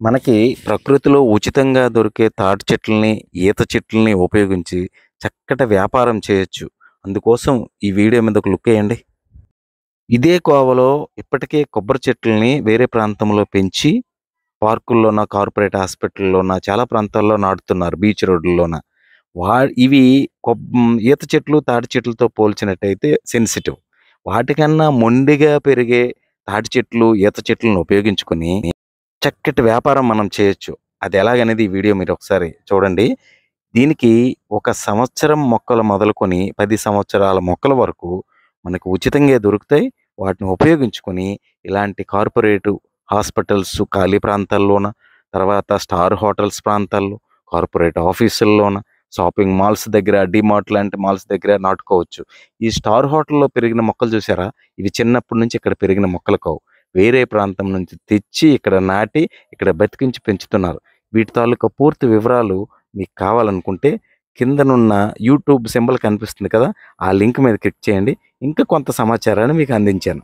మనకి ప్రకృతిలో ఉచితంగా దొరికే తాటి చెట్లని, ఈత చెట్లని ఉపయోగించి చక్కటి వ్యాపారం చేయొచ్చు. అందుకోసం ఈ వీడియో మీద ఒక లుక్ ఎయండి. ఇదే కోవలో ఇప్పటికే కొబ్బరి చెట్లని వేరే ప్రాంతంలో పెంచి పార్కుల్లోన, కార్పొరేట్ హాస్పిటల్‌లోన చాలా ప్రాంతాల్లో నాటుతున్నారు బీచ్ రోడ్డుల్లోన. వా ఇవి ఈత చెట్లు, తాటి చెట్లతో పోల్చినట్టయితే సెన్సిటివ్. వాటికన్నా మొండిగా పెరిగే తాటి చెట్లు, ఈత చెట్లను ఉపయోగించుకొని చక్కటి వ్యాపారం మనం చేయొచ్చు. అది ఎలాగనేది ఈ వీడియో మీరొకసారి చూడండి. దీనికి ఒక సంవత్సరం మొక్కలు మొదలుకొని 10 సంవత్సరాల మొక్కల వరకు మనకు ఉచితంగా దొరుకుతాయి. వాటిని ఉపయోగించుకొని ఇలాంటి కార్పొరేటు హాస్పిటల్స్ ఖాళీ ప్రాంతాల్లోన, తర్వాత స్టార్ హోటల్స్ ప్రాంతాల్లో, కార్పొరేట్ ఆఫీసుల్లోన, షాపింగ్ మాల్స్ దగ్గర, డీమార్ట్ లాంటి మాల్స్ దగ్గర నాటుకోవచ్చు. ఈ స్టార్ హోటల్‌లో పెరిగిన మొక్కలు చూసారా? ఇవి చిన్నప్పటి నుంచి ఇక్కడ పెరిగిన మొక్కలు కావు. వేరే ప్రాంతం నుంచి తెచ్చి ఇక్కడ నాటి, ఇక్కడ బతికించి పెంచుతున్నారు. వీటి తాలూకా పూర్తి వివరాలు మీకు కావాలనుకుంటే కిందనున్న యూట్యూబ్ సింబల్ కనిపిస్తుంది కదా! ఆ లింక్ మీద క్లిక్ చేయండి. ఇంకా కొంత సమాచారాన్ని మీకు అందించాను.